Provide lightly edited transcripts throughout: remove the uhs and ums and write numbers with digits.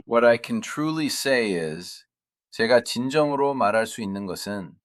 What I can truly say is, 제가 진정으로 말할 수 있는 것은,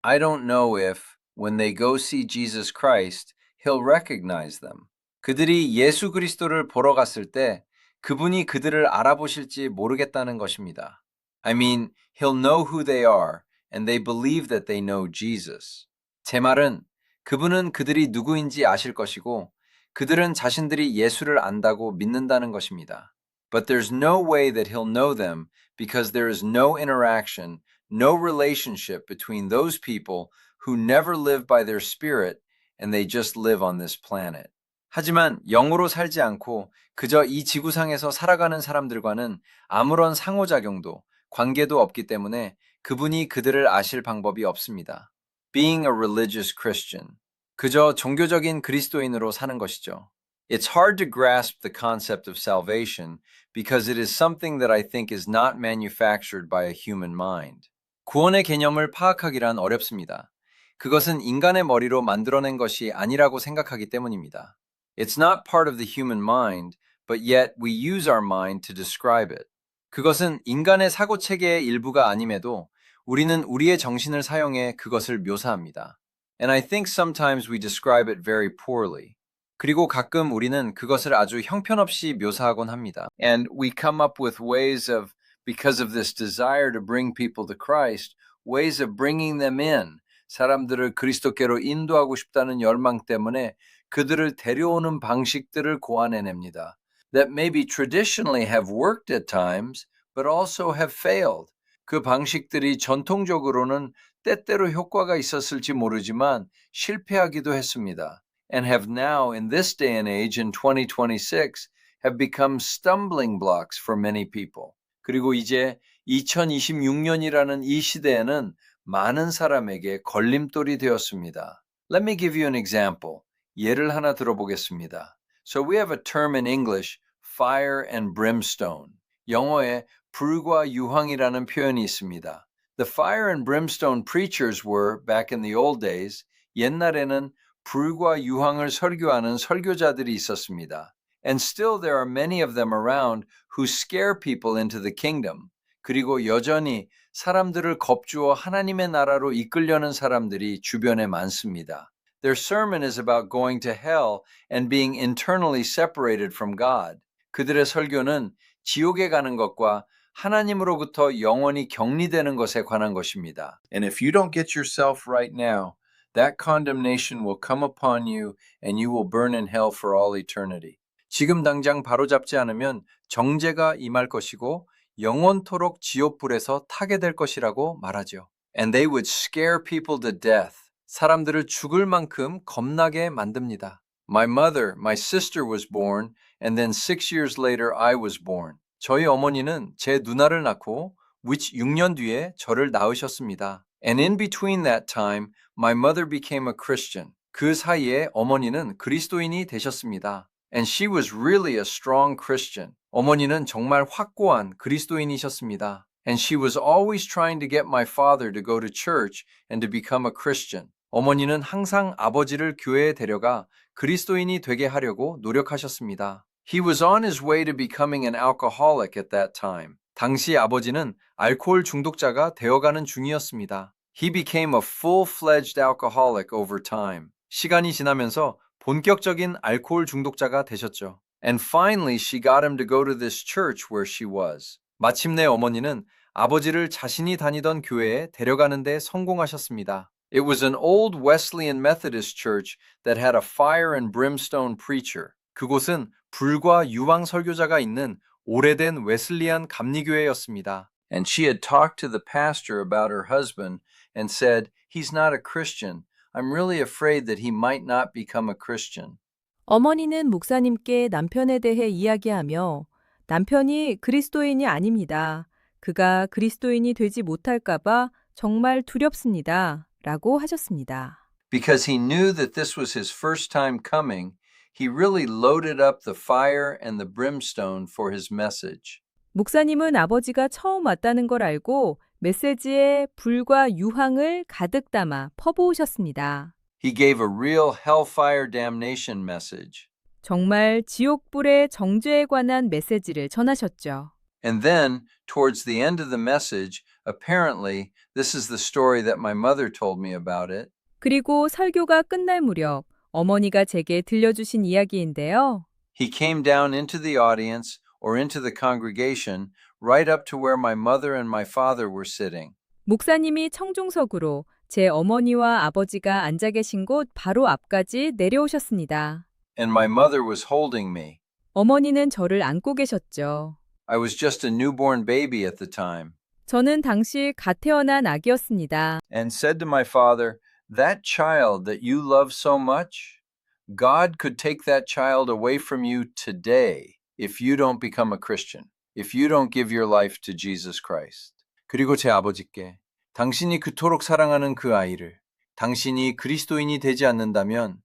I don't know if, when they go see Jesus Christ, he'll recognize them. 그들이 예수 그리스도를 보러 갔을 때 그분이 그들을 알아보실지 모르겠다는 것입니다. I mean, he'll know who they are, and they believe that they know Jesus. 제 말은 그분은 그들이 누구인지 아실 것이고, 그들은 자신들이 예수를 안다고 믿는다는 것입니다. But there's no way that he'll know them because there is no interaction, no relationship between those people who never live by their spirit and they just live on this planet. 하지만 영으로 살지 않고 그저 이 지구상에서 살아가는 사람들과는 아무런 상호작용도 관계도 없기 때문에 그분이 그들을 아실 방법이 없습니다. Being a religious Christian. 그저 종교적인 그리스도인으로 사는 것이죠. It's hard to grasp the concept of salvation because it is something that I think is not manufactured by a human mind. 구원의 개념을 파악하기란 어렵습니다. 그것은 인간의 머리로 만들어낸 것이 아니라고 생각하기 때문입니다. It's not part of the human mind, but yet we use our mind to describe it. 그것은 인간의 사고 체계의 일부가 아님에도 우리는 우리의 정신을 사용해 그것을 묘사합니다. And I think sometimes we describe it very poorly. 그리고 가끔 우리는 그것을 아주 형편없이 묘사하곤 합니다. And we come up with ways of, because of this desire to bring people to Christ, ways of bringing them in. 사람들을 그리스도께로 인도하고 싶다는 열망 때문에 그들을 데려오는 방식들을 고안해냅니다. That maybe traditionally have worked at times, but also have failed. 그 방식들이 전통적으로는 때때로 효과가 있었을지 모르지만 실패하기도 했습니다. And have now, in this day and age, in 2026, have become stumbling blocks for many people. 그리고 이제 2026년이라는 이 시대에는 많은 사람에게 걸림돌이 되었습니다. Let me give you an example. 예를 하나 들어보겠습니다. So we have a term in English, fire and brimstone. 영어에 불과 유황이라는 표현이 있습니다. The fire and brimstone preachers were, back in the old days, 옛날에는 불과 유황을 설교하는 설교자들이 있었습니다. And still there are many of them around who scare people into the kingdom. 그리고 여전히 사람들을 겁주어 하나님의 나라로 이끌려는 사람들이 주변에 많습니다. Their sermon is about going to hell and being internally separated from God. 그들의 설교는 지옥에 가는 것과 하나님으로부터 영원히 격리되는 것에 관한 것입니다. And if you don't get yourself right now, that condemnation will come upon you and you will burn in hell for all eternity. 지금 당장 바로잡지 않으면 정죄가 임할 것이고 영원토록 지옥불에서 타게 될 것이라고 말하죠. And they would scare people to death. 사람들을 죽을 만큼 겁나게 만듭니다. My mother, my sister was born, and then 6 years later I was born. 저희 어머니는 제 누나를 낳고 6년 뒤에 저를 낳으셨습니다. And in between that time, my mother became a Christian. 그 사이에 어머니는 그리스도인이 되셨습니다. And she was really a strong Christian. 어머니는 정말 확고한 그리스도인이셨습니다. And she was always trying to get my father to go to church and to become a Christian. 어머니는 항상 아버지를 교회에 데려가 그리스도인이 되게 하려고 노력하셨습니다. He was on his way to becoming an alcoholic at that time. 당시 아버지는 알코올 중독자가 되어가는 중이었습니다. He became a full-fledged alcoholic over time. 시간이 지나면서 본격적인 알코올 중독자가 되셨죠. And finally she got him to go to this church where she was. 마침내 어머니는 아버지를 자신이 다니던 교회에 데려가는 데 성공하셨습니다. It was an old Wesleyan Methodist church that had a fire and brimstone preacher. 그곳은 불과 유황 설교자가 있는 오래된 웨슬리안 감리교회였습니다. And she had talked to the pastor about her husband and said, "He's not a Christian. I'm really afraid that he might not become a Christian." 어머니는 목사님께 남편에 대해 이야기하며 남편이 그리스도인이 아닙니다. 그가 그리스도인이 되지 못할까봐 정말 두렵습니다. 라고 하셨습니다. Because he knew that this was his first time coming, he really loaded up the fire and the brimstone for his message. 목사님은 아버지가 처음 왔다는 걸 알고 메시지에 불과 유황을 가득 담아 퍼부으셨습니다. He gave a real hellfire damnation message. 정말 지옥불의 정죄에 관한 메시지를 전하셨죠. And then, towards the end of the message, apparently, this is the story that my mother told me about it. 그리고 설교가 끝날 무렵 어머니가 제게 들려주신 이야기인데요. He came down into the audience or into the congregation right up to where my mother and my father were sitting. 목사님이 청중석으로 제 어머니와 아버지가 앉아 계신 곳 바로 앞까지 내려오셨습니다. And my mother was holding me. 어머니는 저를 안고 계셨죠. I was just a newborn baby at the time. 저는 당시 갓 태어난 아기였습니다. And said to my father, "That child that you love so much, God could take that child away from you today if you don't become a Christian, if you don't give your life to Jesus Christ." 그리고 제 아버지께 당신이 그토록 사랑하는 그 아이를 당신이 그리스도인이 되지 않는다면,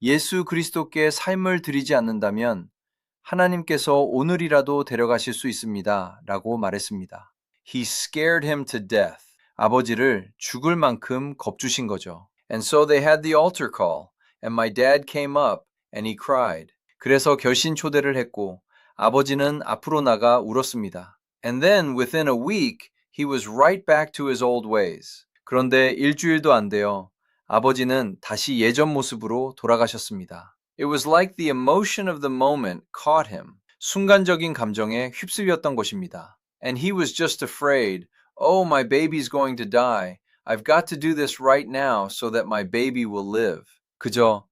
예수 그리스도께 삶을 드리지 않는다면 하나님께서 오늘이라도 데려가실 수 있습니다. 라고 말했습니다. He scared him to death. 아버지를 죽을 만큼 겁주신 거죠. And so they had the altar call, and my dad came up and he cried. 그래서 결신 초대를 했고 아버지는 앞으로 나가 울었습니다. And then within a week, he was right back to his old ways. 그런데 일주일도 안 돼요. 아버지는 다시 예전 모습으로 돌아가셨습니다. It was like the emotion of the moment caught him. 순간적인 감정에 휩쓸렸던 것입니다. And he was just afraid, "Oh, my baby's going to die. I've got to do this right now so that my baby will live." 그저,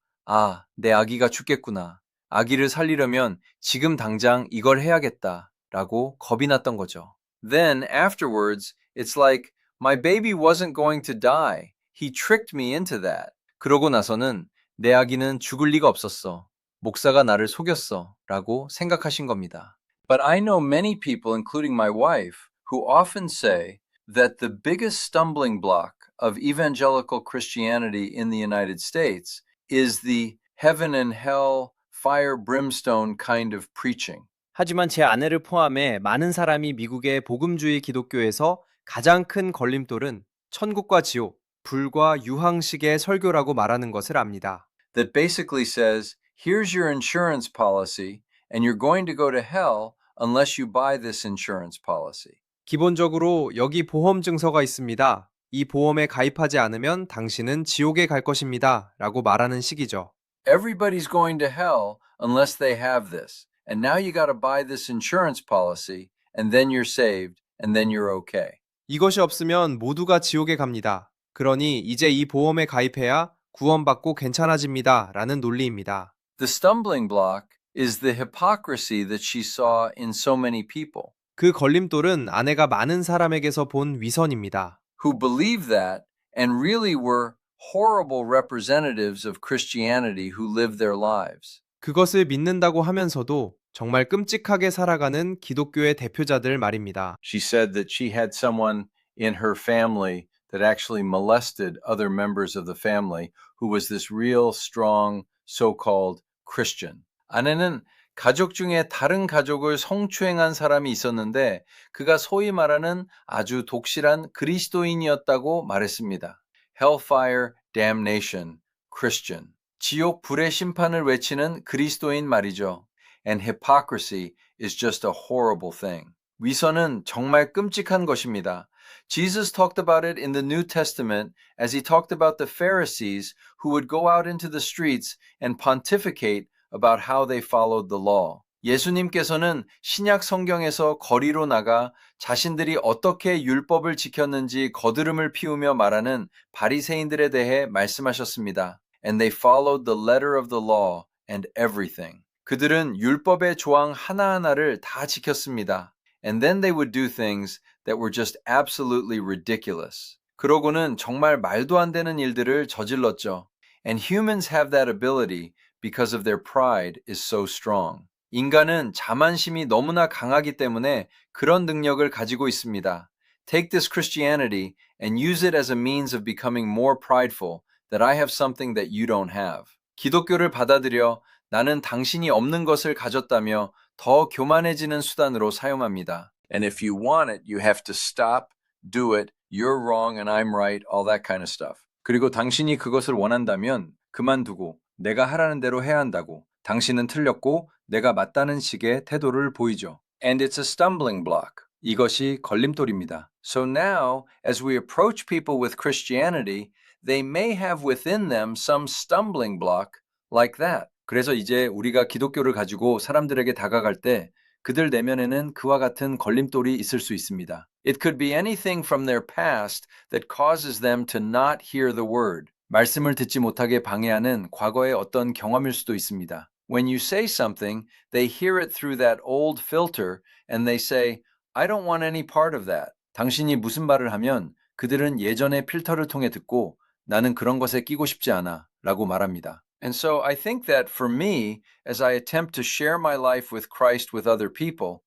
내 아기가 죽겠구나. 아기를 살리려면 지금 당장 이걸 해야겠다. 라고 겁이 났던 거죠. Then afterwards, it's like, my baby wasn't going to die. He tricked me into that. 그러고 나서는 내 아기는 죽을 리가 없었어. 목사가 나를 속였어. 라고 생각하신 겁니다. But I know many people, including my wife, who often say that the biggest stumbling block of evangelical Christianity in the United States is the heaven and hell, fire, brimstone kind of preaching. 하지만 제 아내를 포함해 많은 사람이 미국의 복음주의 기독교에서 가장 큰 걸림돌은 천국과 지옥, 불과 유황식의 설교라고 말하는 것을 압니다. That basically says, here's your insurance policy, and you're going to go to hell unless you buy this insurance policy. 기본적으로 여기 보험 증서가 있습니다. 이 보험에 가입하지 않으면 당신은 지옥에 갈 것입니다. 라고 말하는 식이죠. Everybody's going to hell unless they have this. And now you got to buy this insurance policy, and then you're saved, and then you're okay. 이것이 없으면 모두가 지옥에 갑니다. 그러니 이제 이 보험에 가입해야 구원받고 괜찮아집니다. 라는 논리입니다. The stumbling block is the hypocrisy that she saw in so many people 그 걸림돌은 아내가 많은 사람에게서 본 위선입니다. who believed that and really were horrible representatives of Christianity who lived their lives. 그것을 믿는다고 하면서도 정말 끔찍하게 살아가는 기독교의 대표자들 말입니다. She said that she had someone in her family that actually molested other members of the family who was this real strong so-called Christian. 아내는 가족 중에 다른 가족을 성추행한 사람이 있었는데 그가 소위 말하는 아주 독실한 그리스도인이었다고 말했습니다. Hellfire, damnation, Christian. 지옥 불의 심판을 외치는 그리스도인 말이죠. And hypocrisy is just a horrible thing. 위선은 정말 끔찍한 것입니다. Jesus talked about it in the New Testament as he talked about the Pharisees who would go out into the streets and pontificate about how they followed the law. 예수님께서는 신약 성경에서 거리로 나가 자신들이 어떻게 율법을 지켰는지 거드름을 피우며 말하는 바리새인들에 대해 말씀하셨습니다. And they followed the letter of the law and everything. 그들은 율법의 조항 하나하나를 다 지켰습니다. And then they would do things that were just absolutely ridiculous. 그러고는 정말 말도 안 되는 일들을 저질렀죠. And humans have that ability because of their pride is so strong. 인간은 자만심이 너무나 강하기 때문에 그런 능력을 가지고 있습니다. Take this Christianity and use it as a means of becoming more prideful, that I have something that you don't have. 기독교를 받아들여 나는 당신이 없는 것을 가졌다며 더 교만해지는 수단으로 사용합니다. And if you want it, you have to stop, do it, you're wrong and I'm right, all that kind of stuff. 그리고 당신이 그것을 원한다면 그만두고 내가 하라는 대로 해야 한다고, 당신은 틀렸고 내가 맞다는 식의 태도를 보이죠. And it's a stumbling block. 이것이 걸림돌입니다. So now, as we approach people with Christianity, they may have within them some stumbling block like that. 그래서 이제 우리가 기독교를 가지고 사람들에게 다가갈 때 그들 내면에는 그와 같은 걸림돌이 있을 수 있습니다. It could be anything from their past that causes them to not hear the word. 말씀을 듣지 못하게 방해하는 과거의 어떤 경험일 수도 있습니다. When you say something, they hear it through that old filter and they say, I don't want any part of that. 당신이 무슨 말을 하면 그들은 예전의 필터를 통해 듣고 나는 그런 것에 끼고 싶지 않아 라고 말합니다. And so I think that for me, as I attempt to share my life with Christ with other people,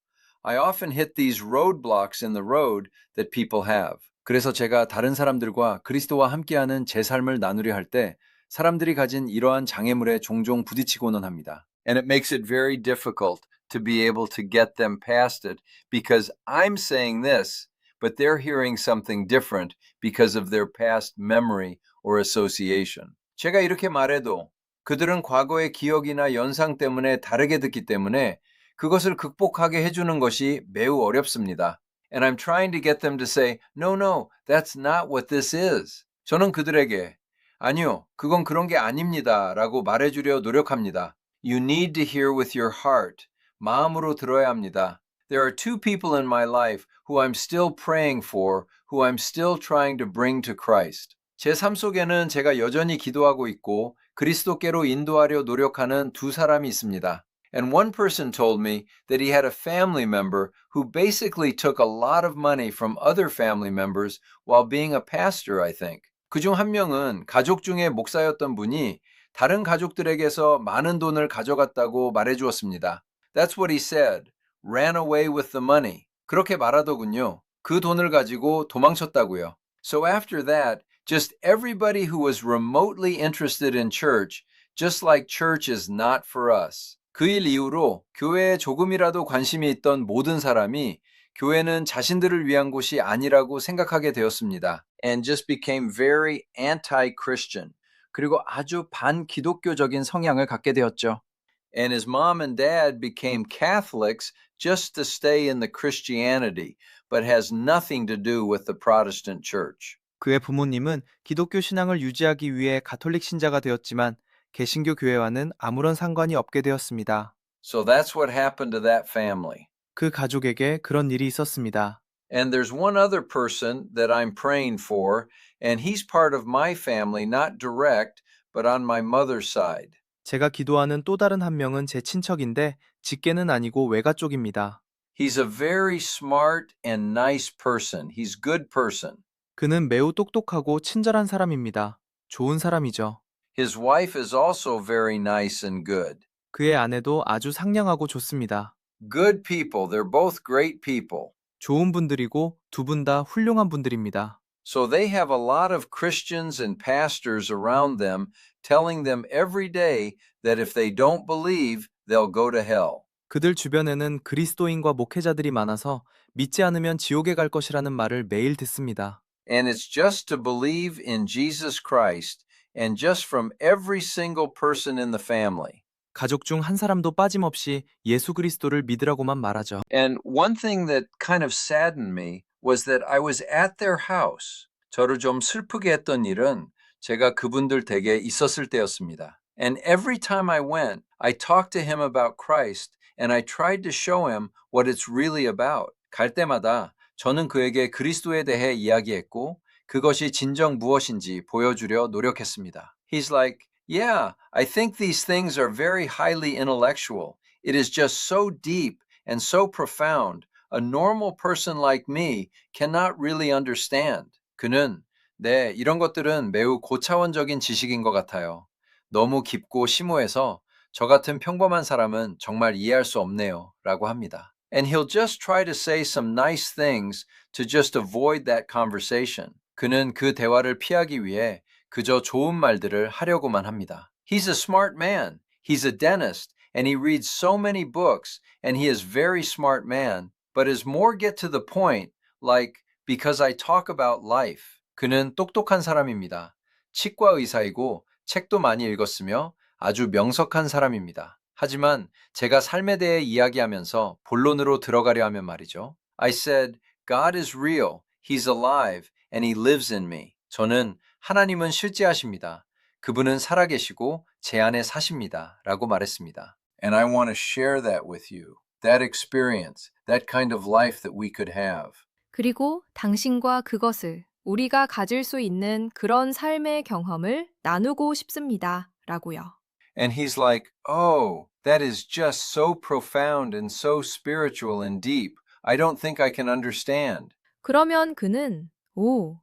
I often hit these roadblocks in the road that people have. 그래서 제가 다른 사람들과 그리스도와 함께하는 제 삶을 나누려 할 때 사람들이 가진 이러한 장애물에 종종 부딪히고는 합니다. And it makes it very difficult to be able to get them past it because I'm saying this, but they're hearing something different because of their past memory or association. 제가 이렇게 말해도 그들은 과거의 기억이나 연상 때문에 다르게 듣기 때문에 그것을 극복하게 해주는 것이 매우 어렵습니다. And I'm trying to get them to say, no, no, that's not what this is. 저는 그들에게 아니요, 그건 그런 게 아닙니다 라고 말해주려 노력합니다. You need to hear with your heart. 마음으로 들어야 합니다. There are two people in my life who I'm still praying for, who I'm still trying to bring to Christ. 제 삶 속에는 제가 여전히 기도하고 있고 그리스도께로 인도하려 노력하는 두 사람이 있습니다. And one person told me that he had a family member who basically took a lot of money from other family members while being a pastor, I think. 그중 한 명은 가족 중에 목사였던 분이 다른 가족들에게서 많은 돈을 가져갔다고 말해주었습니다. That's what he said. Ran away with the money. 그렇게 말하더군요. 그 돈을 가지고 도망쳤다고요. So after that, just everybody who was remotely interested in church, just like church is not for us. 그 일 이후로 교회에 조금이라도 관심이 있던 모든 사람이 교회는 자신들을 위한 곳이 아니라고 생각하게 되었습니다. And just became very anti-Christian. 그리고 아주 반기독교적인 성향을 갖게 되었죠. And his mom and dad became Catholics just to stay in the Christianity, but has nothing to do with the Protestant church. 그의 부모님은 기독교 신앙을 유지하기 위해 가톨릭 신자가 되었지만 개신교 교회와는 아무런 상관이 없게 되었습니다. So that's what happened to that family. 그 가족에게 그런 일이 있었습니다. And there's one other person that I'm praying for, and he's part of my family, not direct, but on my mother's side. 제가 기도하는 또 다른 한 명은 제 친척인데 직계는 아니고 외가 쪽입니다. He's a very smart and nice person. He's good person. 그는 매우 똑똑하고 친절한 사람입니다. 좋은 사람이죠. His wife is also very nice and good. 그의 아내도 아주 상냥하고 좋습니다. Good people. They're both great people. 좋은 분들이고 두 분 다 훌륭한 분들입니다. So they have a lot of Christians and pastors around them telling them every day that if they don't believe, they'll go to hell. 그들 주변에는 그리스도인과 목회자들이 많아서 믿지 않으면 지옥에 갈 것이라는 말을 매일 듣습니다. And it's just to believe in Jesus Christ and just from every single person in the family. 가족 중 한 사람도 빠짐없이 예수 그리스도를 믿으라고만 말하죠. And one thing that kind of saddened me was that I was at their house. 저를 좀 슬프게 했던 일은 제가 그분들 댁에 있었을 때였습니다. And every time I went, I talked to him about Christ and I tried to show him what it's really about. 갈 때마다 저는 그에게 그리스도에 대해 이야기했고 그것이 진정 무엇인지 보여주려 노력했습니다. He's like, yeah, I think these things are very highly intellectual. It is just so deep and so profound. A normal person like me cannot really understand. 그는 네, 이런 것들은 매우 고차원적인 지식인 것 같아요. 너무 깊고 심오해서 저 같은 평범한 사람은 정말 이해할 수 없네요. 라고 합니다. And he'll just try to say some nice things to just avoid that conversation. 그는 그 대화를 피하기 위해 그저 좋은 말들을 하려고만 합니다. He's a smart man. He's a dentist. And he reads so many books. And he is very smart man. But as more get to the point, like, because I talk about life. 그는 똑똑한 사람입니다. 치과 의사이고 책도 많이 읽었으며 아주 명석한 사람입니다. 하지만 제가 삶에 대해 이야기하면서 본론으로 들어가려 하면 말이죠. I said, God is real, He's alive, and He lives in me. 저는 하나님은 실제하십니다. 그분은 살아계시고 제 안에 사십니다. 라고 말했습니다. And I want to share that with you. That experience, that kind of life that we could have. 그리고 당신과 그것을 우리가 가질 수 있는 그런 삶의 경험을 나누고 싶습니다. 라고요. And he's like, oh, that is just so profound and so spiritual and deep. I don't think I can understand. 그러면 그는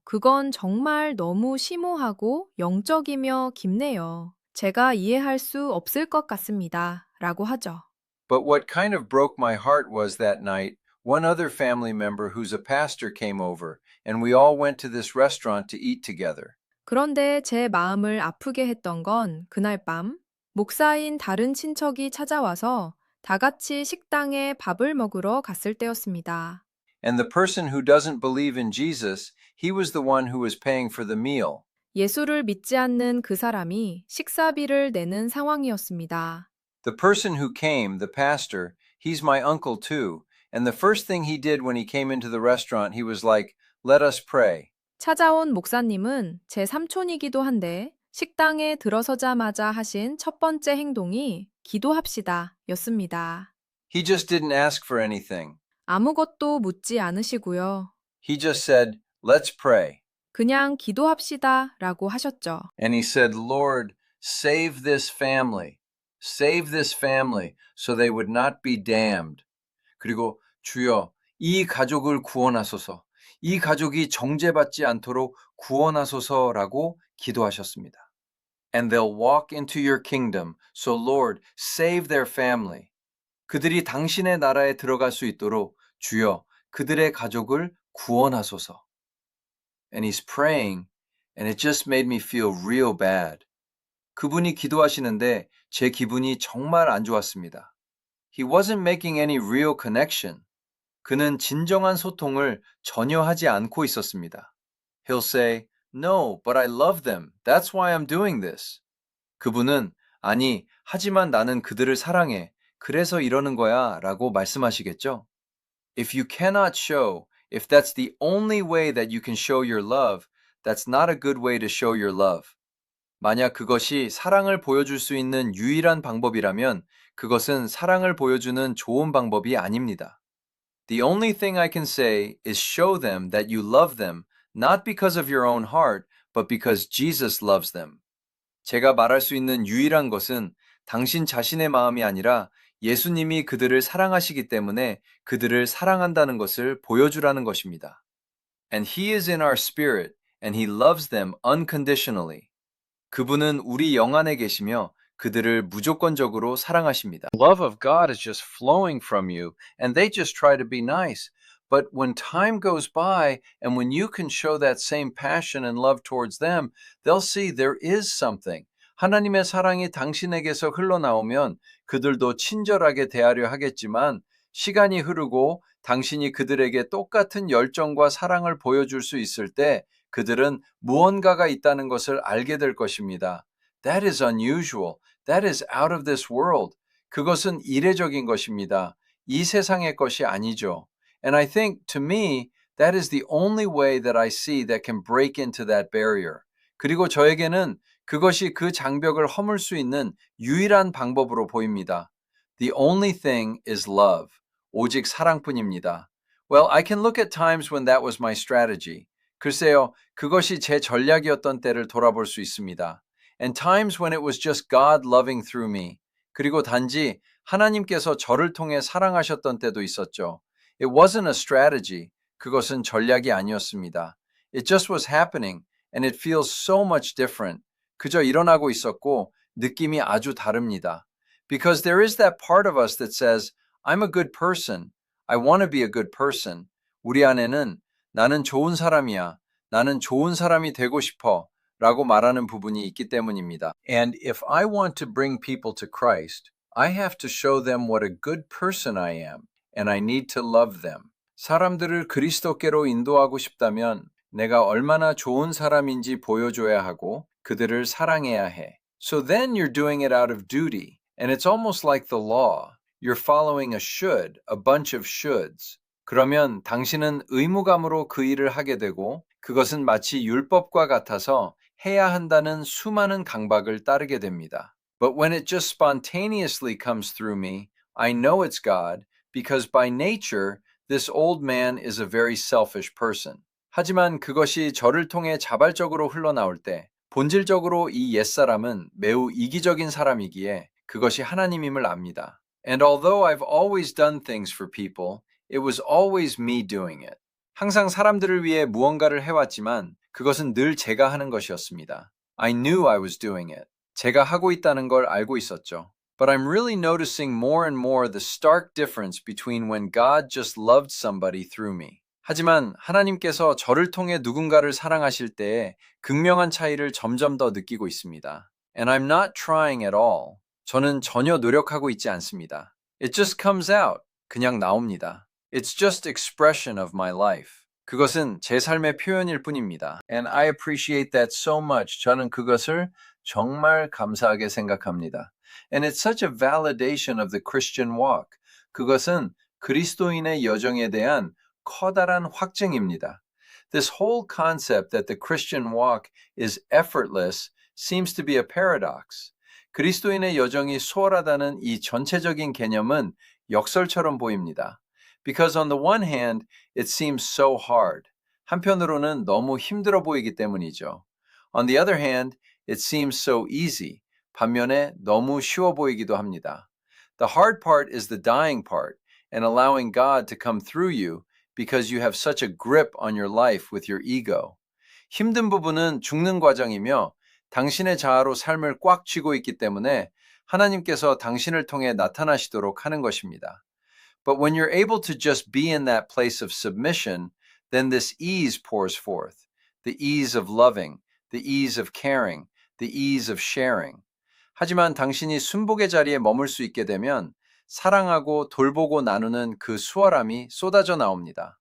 그건 정말 너무 심오하고 영적이며 깊네요. 제가 이해할 수 없을 것 같습니다. 라고 하죠. But what kind of broke my heart was that night, one other family member who's a pastor came over, and we all went to this restaurant to eat together. 그런데 제 마음을 아프게 했던 건 그날 밤 목사인 다른 친척이 찾아와서 다 같이 식당에 밥을 먹으러 갔을 때였습니다. And the person who doesn't believe in Jesus, he was the one who was paying for the meal. 예수를 믿지 않는 그 사람이 식사비를 내는 상황이었습니다. The person who came, the pastor, he's my uncle too. And the first thing he did when he came into the restaurant, he was like, let us pray. 찾아온 목사님은 제 삼촌이기도 한데 식당에 들어서자마자 하신 첫 번째 행동이 기도합시다 였습니다. He just didn't ask for anything. 아무것도 묻지 않으시고요. He just said, let's pray. 그냥 기도합시다 라고 하셨죠. And he said, Lord, save this family. Save this family so they would not be damned. 그리고 주여, 이 가족을 구원하소서. 이 가족이 정죄받지 않도록 구원하소서라고 기도하셨습니다. And they'll walk into your kingdom. So Lord, save their family. 그들이 당신의 나라에 들어갈 수 있도록 주여, 그들의 가족을 구원하소서. And he's praying, and it just made me feel real bad. 그분이 기도하시는데 제 기분이 정말 안 좋았습니다. He wasn't making any real connection. 그는 진정한 소통을 전혀 하지 않고 있었습니다. He'll say, No, but I love them. That's why I'm doing this. 그분은 아니, 하지만 나는 그들을 사랑해. 그래서 이러는 거야 라고 말씀하시겠죠? If you cannot show, if that's the only way that you can show your love, that's not a good way to show your love. 만약 그것이 사랑을 보여줄 수 있는 유일한 방법이라면 그것은 사랑을 보여주는 좋은 방법이 아닙니다. The only thing I can say is show them that you love them, not because of your own heart, but because Jesus loves them. 제가 말할 수 있는 유일한 것은 당신 자신의 마음이 아니라 예수님이 그들을 사랑하시기 때문에 그들을 사랑한다는 것을 보여주라는 것입니다. And He is in our spirit, and He loves them unconditionally. 그분은 우리 영 안에 계시며 그들을 무조건적으로 사랑하십니다. Love of God is just flowing from you, and they just try to be nice. But when time goes by, and when you can show that same passion and love towards them, they'll see there is something. 하나님의 사랑이 당신에게서 흘러나오면 그들도 친절하게 대하려 하겠지만 시간이 흐르고 당신이 그들에게 똑같은 열정과 사랑을 보여줄 수 있을 때 그들은 무언가가 있다는 것을 알게 될 것입니다. That is unusual. That is out of this world. 그것은 이례적인 것입니다. 이 세상의 것이 아니죠. And I think, to me, that is the only way that I see that can break into that barrier. 그리고 저에게는 그것이 그 장벽을 허물 수 있는 유일한 방법으로 보입니다. The only thing is love. 오직 사랑뿐입니다. Well, I can look at times when that was my strategy. 글쎄요, 그것이 제 전략이었던 때를 돌아볼 수 있습니다. And times when it was just God loving through me. 그리고 단지 하나님께서 저를 통해 사랑하셨던 때도 있었죠. It wasn't a strategy. 그것은 전략이 아니었습니다. It just was happening, and it feels so much different. 그저 일어나고 있었고 느낌이 아주 다릅니다. Because there is that part of us that says, I'm a good person. I want to be a good person. 우리 안에는 나는 좋은 사람이야. 나는 좋은 사람이 되고 싶어. 라고 말하는 부분이 있기 때문입니다. And if I want to bring people to Christ, I have to show them what a good person I am, and I need to love them. 사람들을 그리스도께로 인도하고 싶다면 내가 얼마나 좋은 사람인지 보여줘야 하고 그들을 사랑해야 해. So then you're doing it out of duty, And it's almost like the law. You're following a should, a bunch of shoulds. 그러면 당신은 의무감으로 그 일을 하게 되고 그것은 마치 율법과 같아서 해야 한다는 수많은 강박을 따르게 됩니다. But when it just spontaneously comes through me, I know it's God because by nature this old man is a very selfish person. 하지만 그것이 저를 통해 자발적으로 흘러나올 때 본질적으로 이 옛사람은 매우 이기적인 사람이기에 그것이 하나님임을 압니다. And although I've always done things for people, it was always me doing it. 항상 사람들을 위해 무언가를 해왔지만 그것은 늘 제가 하는 것이었습니다. I knew I was doing it. 제가 하고 있다는 걸 알고 있었죠. But I'm really noticing more and more the stark difference between when God just loved somebody through me. 하지만 하나님께서 저를 통해 누군가를 사랑하실 때에 극명한 차이를 점점 더 느끼고 있습니다. And I'm not trying at all. 저는 전혀 노력하고 있지 않습니다. It just comes out. 그냥 나옵니다. It's just expression of my life. 그것은 제 삶의 표현일 뿐입니다. And I appreciate that so much. 저는 그것을 정말 감사하게 생각합니다. And it's such a validation of the Christian walk. 그것은 그리스도인의 여정에 대한 커다란 확증입니다. This whole concept that the Christian walk is effortless seems to be a paradox. 그리스도인의 여정이 수월하다는 이 전체적인 개념은 역설처럼 보입니다. Because on the one hand, it seems so hard. 한편으로는 너무 힘들어 보이기 때문이죠. On the other hand, it seems so easy. 반면에 너무 쉬워 보이기도 합니다. The hard part is the dying part and allowing God to come through you because you have such a grip on your life with your ego. 힘든 부분은 죽는 과정이며 당신의 자아로 삶을 꽉 쥐고 있기 때문에 하나님께서 당신을 통해 나타나시도록 하는 것입니다. But when you're able to just be in that place of submission, then this ease pours forth. The ease of loving, the ease of caring, the ease of sharing. 하지만 당신이 순복의 자리에 머물 수 있게 되면 사랑하고 돌보고 나누는 그 수월함이 쏟아져 나옵니다.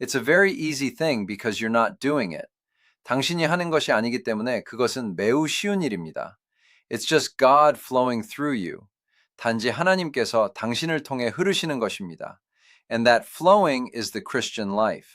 It's a very easy thing because you're not doing it. 당신이 하는 것이 아니기 때문에 그것은 매우 쉬운 일입니다. It's just God flowing through you. 단지 하나님께서 당신을 통해 흐르시는 것입니다. And that flowing is the Christian life.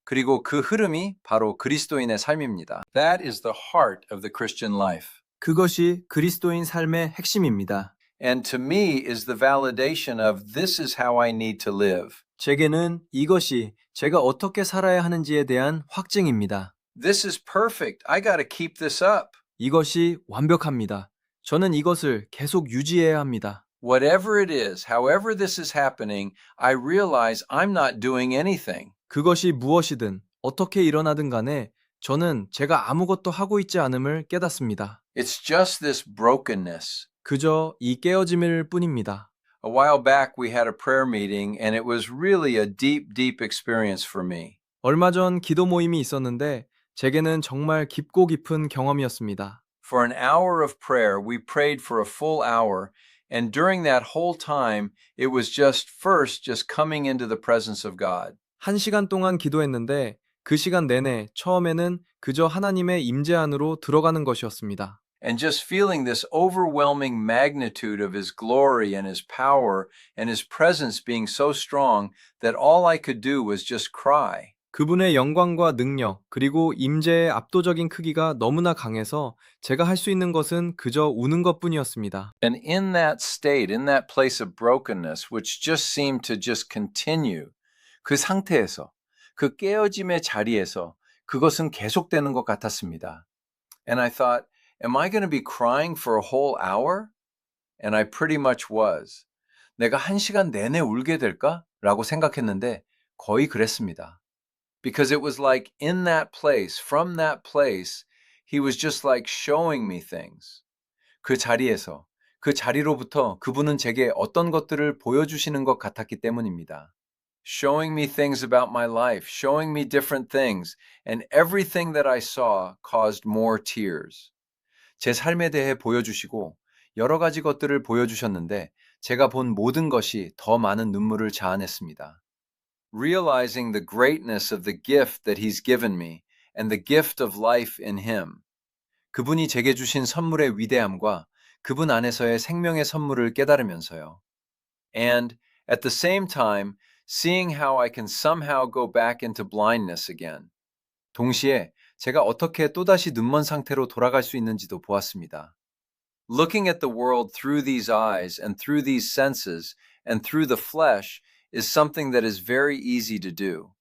그리고 그 흐름이 바로 그리스도인의 삶입니다. That is the heart of the Christian life. 그것이 그리스도인 삶의 핵심입니다. And to me is the validation of this is how I need to live. 제게는 이것이 제가 어떻게 살아야 하는지에 대한 확증입니다. This is perfect. I got to keep this up. 이것이 완벽합니다. 저는 이것을 계속 유지해야 합니다. Whatever it is, however this is happening, I realize I'm not doing anything. 그것이 무엇이든 어떻게 일어나든 간에 저는 제가 아무것도 하고 있지 않음을 깨닫습니다. It's just this brokenness. 그저 이 깨어짐일 뿐입니다. A while back, we had a prayer meeting, and it was really a deep, deep experience for me. 얼마 전 기도 모임이 있었는데 제게는 정말 깊고 깊은 경험이었습니다. For an hour of prayer, we prayed for a full hour, and during that whole time, it was just coming into the presence of God. 1시간 동안 기도했는데 그 시간 내내 처음에는 그저 하나님의 임재 안으로 들어가는 것이었습니다. And just feeling this overwhelming magnitude of His glory and His power and His presence being so strong that all I could do was just cry. 그분의 영광과 능력 그리고 임재의 압도적인 크기가 너무나 강해서 제가 할 수 있는 것은 그저 우는 것뿐이었습니다. And in that state, in that place of brokenness, which just seemed to just continue, 그 상태에서, 그 깨어짐의 자리에서 그것은 계속되는 것 같았습니다. And I thought, am I going to be crying for a whole hour? And I pretty much was. 내가 1시간 내내 울게 될까? 라고 생각했는데 거의 그랬습니다. Because it was like in that place, from that place, He was just like showing me things. 그 자리에서, 그 자리로부터 그분은 제게 어떤 것들을 보여주시는 것 같았기 때문입니다. Showing me things about my life, showing me different things, and everything that I saw caused more tears. 제 삶에 대해 보여주시고 여러 가지 것들을 보여주셨는데 제가 본 모든 것이 더 많은 눈물을 자아냈습니다. Realizing the greatness of the gift that He's given me and the gift of life in Him. 그분이 제게 주신 선물의 위대함과 그분 안에서의 생명의 선물을 깨달으면서요. And at the same time, seeing how I can somehow go back into blindness again. 동시에 제가 어떻게 또다시 눈먼 상태로 돌아갈 수 있는지도 보았습니다. Looking at the world through these eyes and through these senses and through the flesh is something that is very easy to do.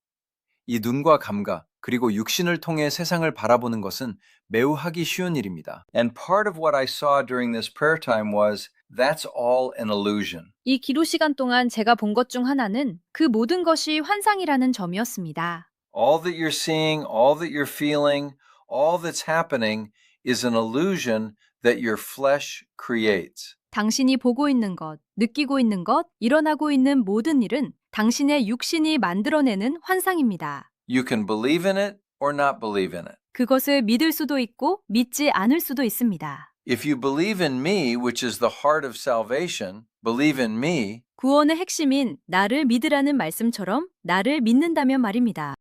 이 눈과 감각, 그리고 육신을 통해 세상을 바라보는 것은 매우 하기 쉬운 일입니다. And part of what I saw during this prayer time was that's all an illusion. 이 기도 시간 동안 제가 본 것 중 하나는 그 모든 것이 환상이라는 점이었습니다. All that you're seeing, all that you're feeling, all that's happening is an illusion that your flesh creates. 당신이 보고 있는 것, 느끼고 있는 것, 일어나고 있는 모든 일은 당신의 육신이 만들어내는 환상입니다. You can believe in it or not believe in it. 그것을 믿을 수도 있고 믿지 않을 수도 있습니다. If you believe in me, which is the heart of salvation, believe in me, 구원의 핵심인 나를 믿으라는 말씀처럼 나를 믿는다면 말입니다.